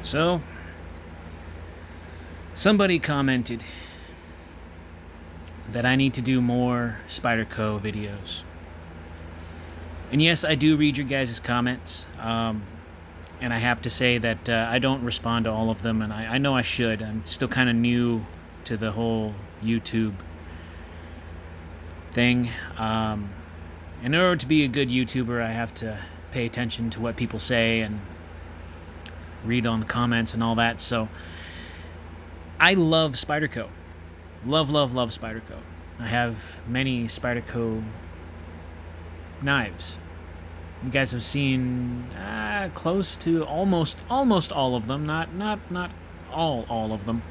So, somebody commented that I need to do more Spyderco videos. And yes, I do read your guys' comments, and I have to say that I don't respond to all of them, and I know I should. I'm still kind of new to the whole YouTube thing. In order to be a good YouTuber, I have to pay attention to what people say and read on the comments and all that. So I love Spyderco. Love Spyderco. I have many Spyderco knives. You guys have seen close to almost all of them. Not all of them.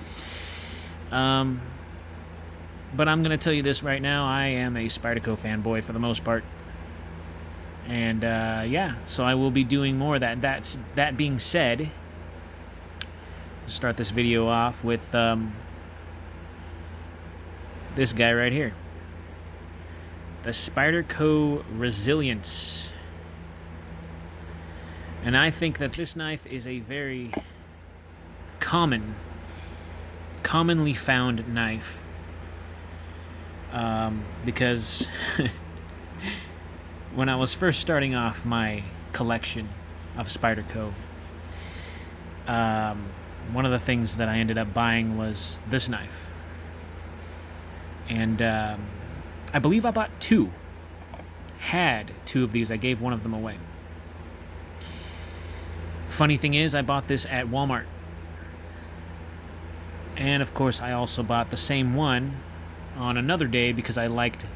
But I'm gonna tell you this right now. I am a Spyderco fanboy for the most part. And yeah, so I will be doing more of that. That being said, start this video off with this guy right here, the Spyderco Resilience. And I think that this knife is a very commonly found knife, because when I was first starting off my collection of Spyderco, one of the things that I ended up buying was this knife. And I believe I bought two. Had two of these. I gave one of them away. Funny thing is, I bought this at Walmart. And of course, I also bought the same one on another day because I liked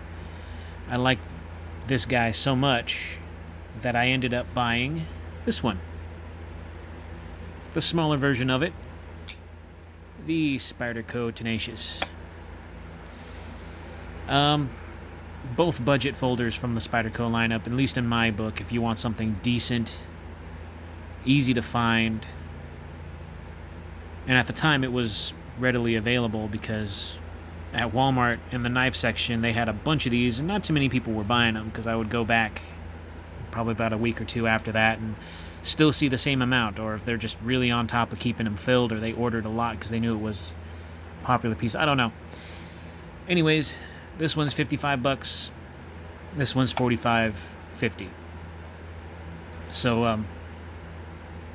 this guy so much that I ended up buying this one. The smaller version of it, the Spyderco Tenacious. Both budget folders from the Spyderco lineup, at least in my book, if you want something decent, easy to find. And at the time it was readily available because at Walmart in the knife section they had a bunch of these, and not too many people were buying them because I would go back probably about a week or two after that and still see the same amount, or if they're just really on top of keeping them filled, or they ordered a lot because they knew it was a popular piece. I don't know. Anyways, this one's $55. This one's $45.50. So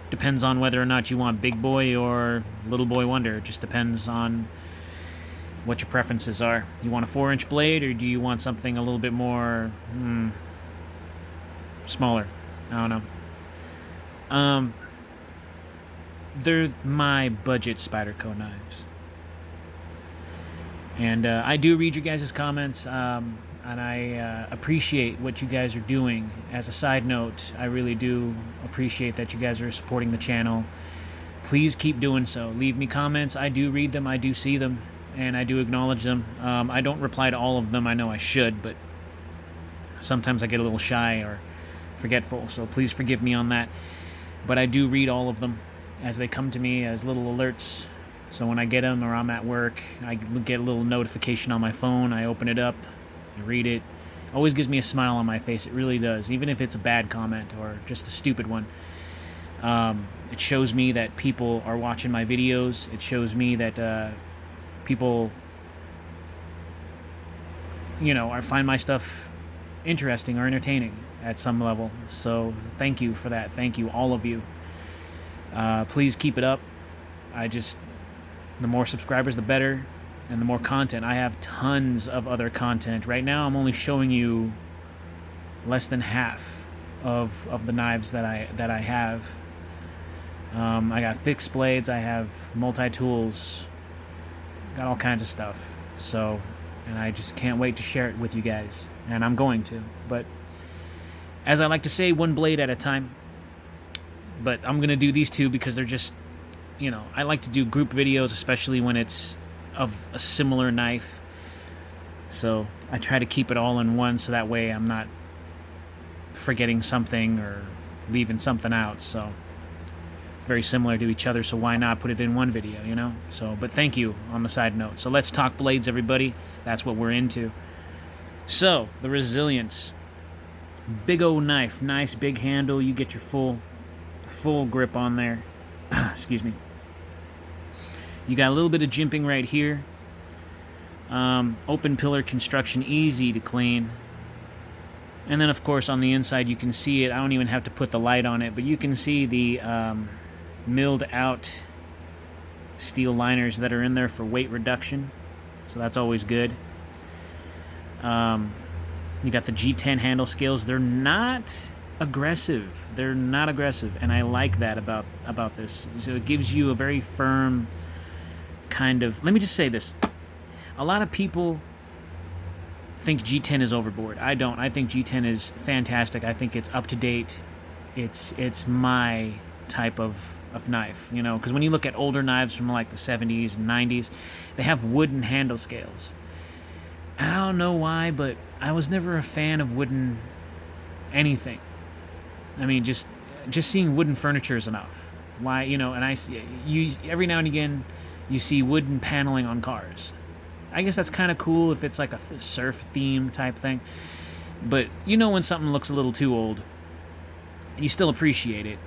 depends on whether or not you want big boy or little boy wonder. It just depends on what your preferences are. You want a 4-inch blade, or do you want something a little bit more smaller? I don't know. They're my budget Spyderco knives. And I do read your guys' comments, and I appreciate what you guys are doing. As a side note, I really do appreciate that you guys are supporting the channel. Please keep doing so. Leave me comments. I do read them, I do see them, and I do acknowledge them. I don't reply to all of them. I know I should, but sometimes I get a little shy or forgetful, so please forgive me on that. But I do read all of them as they come to me as little alerts. So when I get them, or I'm at work, I get a little notification on my phone. I open it up, I read it. Always gives me a smile on my face. It really does, even if it's a bad comment or just a stupid one. It shows me that people are watching my videos. It shows me that people, I find my stuff interesting or entertaining at some level. So thank you for that. Thank you, all of you. Please keep it up. The more subscribers, the better, and the more content. I have tons of other content. Right now, I'm only showing you less than half of the knives that I have. I got fixed blades. I have multi-tools. Got all kinds of stuff. So, and I just can't wait to share it with you guys. And I'm going to. But as I like to say, one blade at a time. But I'm going to do these two because they're just, I like to do group videos, especially when it's of a similar knife. So I try to keep it all in one, so that way I'm not forgetting something or leaving something out. So very similar to each other, so why not put it in one video, you know? So, but thank you on the side note. So let's talk blades, everybody. That's what we're into. So, the resilience. Big old knife, nice big handle. You get your full grip on there. Excuse me. You got a little bit of jimping right here. Open pillar construction, easy to clean. And then, of course, on the inside, you can see it. I don't even have to put the light on it, but you can see the milled out steel liners that are in there for weight reduction. So that's always good. You got the G10 handle scales. They're not aggressive. They're not aggressive, and I like that about this. So it gives you a very firm kind of... Let me just say this. A lot of people think G10 is overboard. I don't. I think G10 is fantastic. I think it's up to date. It's my type of knife, you know, because when you look at older knives from like the 70s and 90s, they have wooden handle scales. I don't know why, but I was never a fan of wooden anything. I mean, just seeing wooden furniture is enough. Why, you know, and every now and again you see wooden paneling on cars. I guess that's kind of cool if it's like a surf theme type thing. But you know when something looks a little too old, you still appreciate it.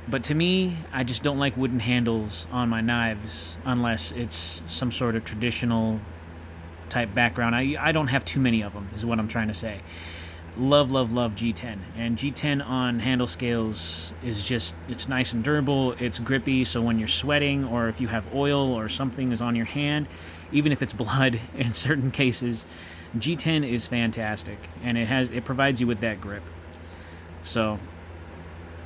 But to me, I just don't like wooden handles on my knives unless it's some sort of traditional type background. I don't have too many of them, is what I'm trying to say. Love, love, love G10. And G10 on handle scales is just, it's nice and durable, it's grippy, so when you're sweating or if you have oil or something is on your hand, even if it's blood in certain cases, G10 is fantastic. And it provides you with that grip. So...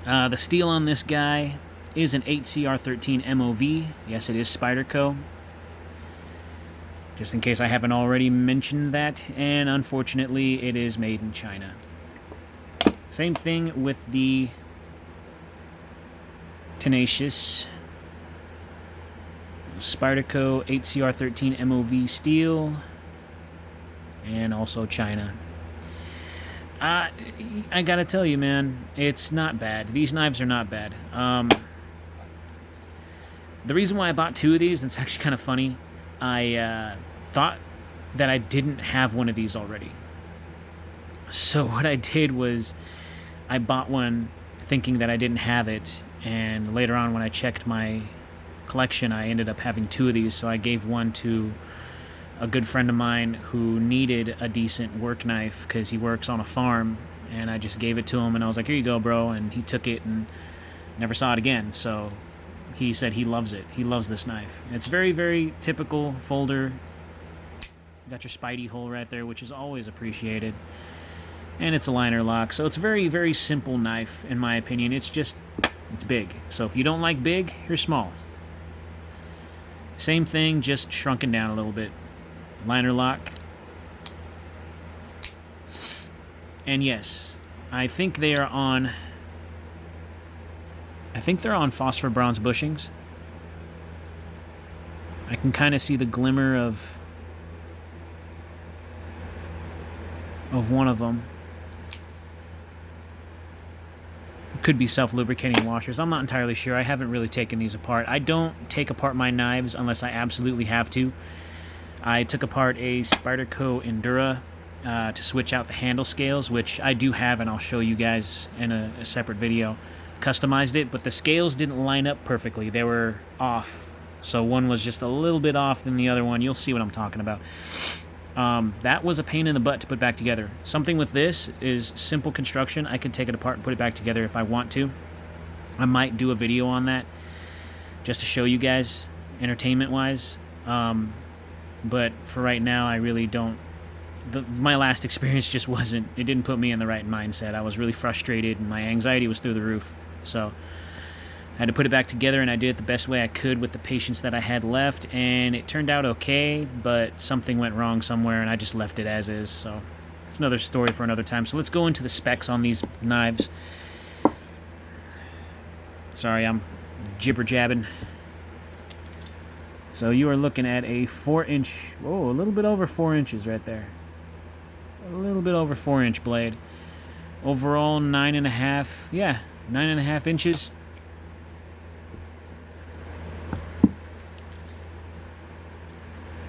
the steel on this guy is an 8CR13 MOV. Yes, it is Spyderco. Just in case I haven't already mentioned that. And unfortunately, it is made in China. Same thing with the Tenacious. Spyderco 8CR13 MOV steel. And also China. I gotta tell you, man, it's not bad. These knives are not bad. The reason why I bought two of these, it's actually kind of funny, I thought that I didn't have one of these already. So what I did was I bought one thinking that I didn't have it, and later on when I checked my collection, I ended up having two of these, so I gave one to a good friend of mine who needed a decent work knife because he works on a farm, and I just gave it to him and I was like, here you go, bro, and he took it and never saw it again. So he said he loves it. He loves this knife. It's very, very typical folder. You got your Spidey hole right there, which is always appreciated, and it's a liner lock, so it's a very, very simple knife in my opinion. It's big, so if you don't like big, here's small. Same thing, just shrunken down a little bit. Liner lock. And yes, I think they are on... phosphor bronze bushings. I can kind of see the glimmer of one of them. It could be self-lubricating washers. I'm not entirely sure. I haven't really taken these apart. I don't take apart my knives unless I absolutely have to. I took apart a Spyderco Endura to switch out the handle scales, which I do have, and I'll show you guys in a separate video. Customized it, but the scales didn't line up perfectly. They were off. So one was just a little bit off than the other one. You'll see what I'm talking about. That was a pain in the butt to put back together. Something with this is simple construction. I could take it apart and put it back together if I want to. I might do a video on that just to show you guys, entertainment-wise. But for right now, I really don't... my last experience just wasn't... it didn't put me in the right mindset. I was really frustrated, and my anxiety was through the roof. So I had to put it back together, and I did it the best way I could with the patience that I had left, and it turned out okay, but something went wrong somewhere, and I just left it as is. So it's another story for another time. So let's go into the specs on these knives. Sorry, I'm jibber-jabbing. So you are looking at a 4-inch, a little bit over 4 inches right there. A little bit over 4-inch blade. Overall, 9.5. Yeah, 9.5 inches.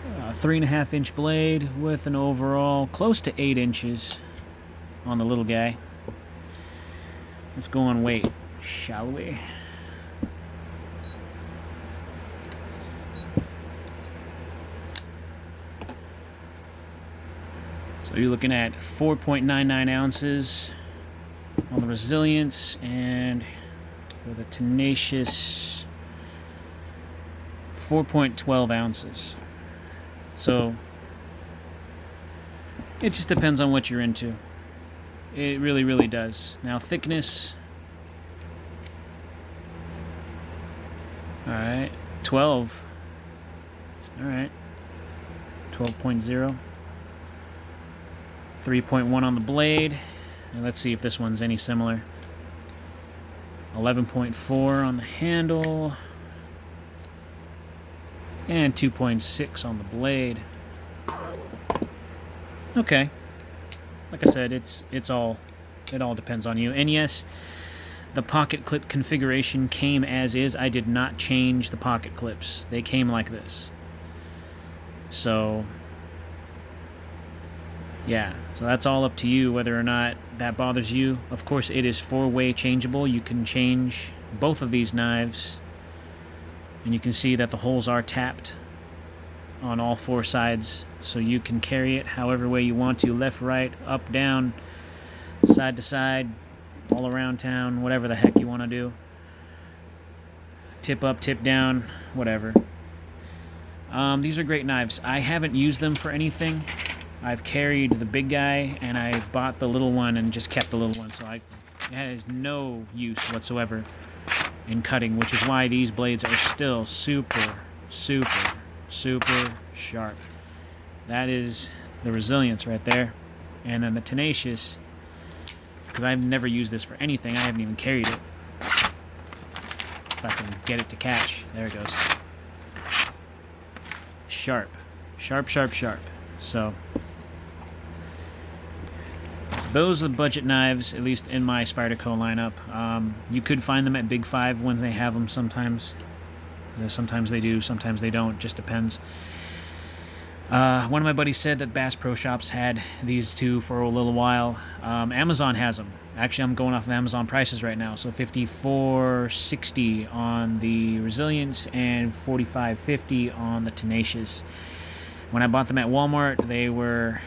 A 3.5 inch blade with an overall close to 8 inches on the little guy. Let's go on weight, shall we? So you're looking at 4.99 ounces on the Resilience, and for the Tenacious, 4.12 ounces. So it just depends on what you're into. It really, really does. Now, thickness, alright, 12. Alright, 12.0. 3.1 on the blade. And let's see if this one's any similar. 11.4 on the handle. And 2.6 on the blade. Okay. Like I said, it all depends on you. And yes, the pocket clip configuration came as is. I did not change the pocket clips. They came like this. So yeah, so that's all up to you whether or not that bothers you. Of course, it is 4-way changeable. You can change both of these knives, and you can see that the holes are tapped on all 4 sides, so you can carry it however way you want to, left, right, up, down, side to side, all around town, whatever the heck you want to do. Tip up, tip down, whatever. These are great knives. I haven't used them for anything. I've carried the big guy, and I bought the little one and just kept the little one, so it has no use whatsoever in cutting, which is why these blades are still super, super, super sharp. That is the Resilience right there. And then the Tenacious, because I've never used this for anything. I haven't even carried it. If I can get it to catch. There it goes. Sharp. Sharp, sharp, sharp. So those are the budget knives, at least in my Spyderco lineup. You could find them at Big 5 when they have them sometimes. Sometimes they do, sometimes they don't. Just depends. One of my buddies said that Bass Pro Shops had these two for a little while. Amazon has them. Actually, I'm going off of Amazon prices right now. So $54.60 on the Resilience and $45.50 on the Tenacious. When I bought them at Walmart, they were...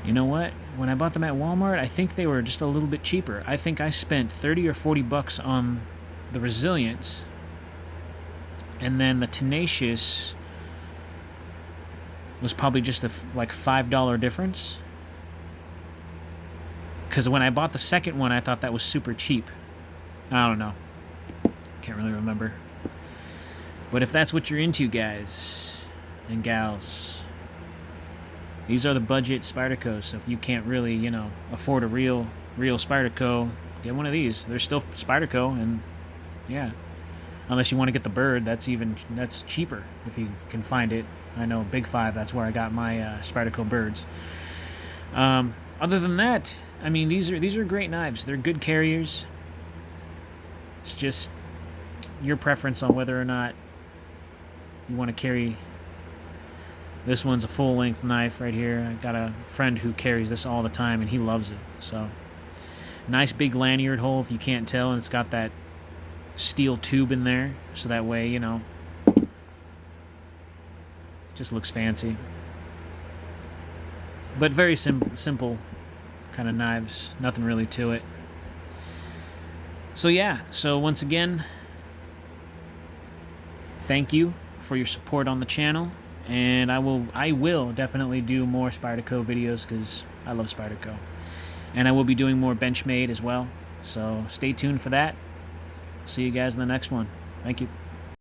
You know what? When I bought them at Walmart, I think they were just a little bit cheaper. I think I spent 30 or 40 bucks on the Resilience, and then the Tenacious was probably just a like $5 difference. Because when I bought the second one, I thought that was super cheap. I don't know. Can't really remember. But if that's what you're into, guys and gals, these are the budget Spydercos. So if you can't really, afford a real Spyderco, get one of these. They're still Spyderco, and yeah. Unless you want to get the bird, that's cheaper if you can find it. I know Big 5, that's where I got my Spyderco birds. Other than that, I mean, these are great knives. They're good carriers. It's just your preference on whether or not you want to carry. This one's a full-length knife right here. I got a friend who carries this all the time, and he loves it. So, nice big lanyard hole if you can't tell, and it's got that steel tube in there, so that way, just looks fancy. But very simple kind of knives. Nothing really to it. So yeah, so once again, thank you for your support on the channel. And I will definitely do more Spyderco videos because I love Spyderco. And I will be doing more Benchmade as well. So stay tuned for that. See you guys in the next one. Thank you.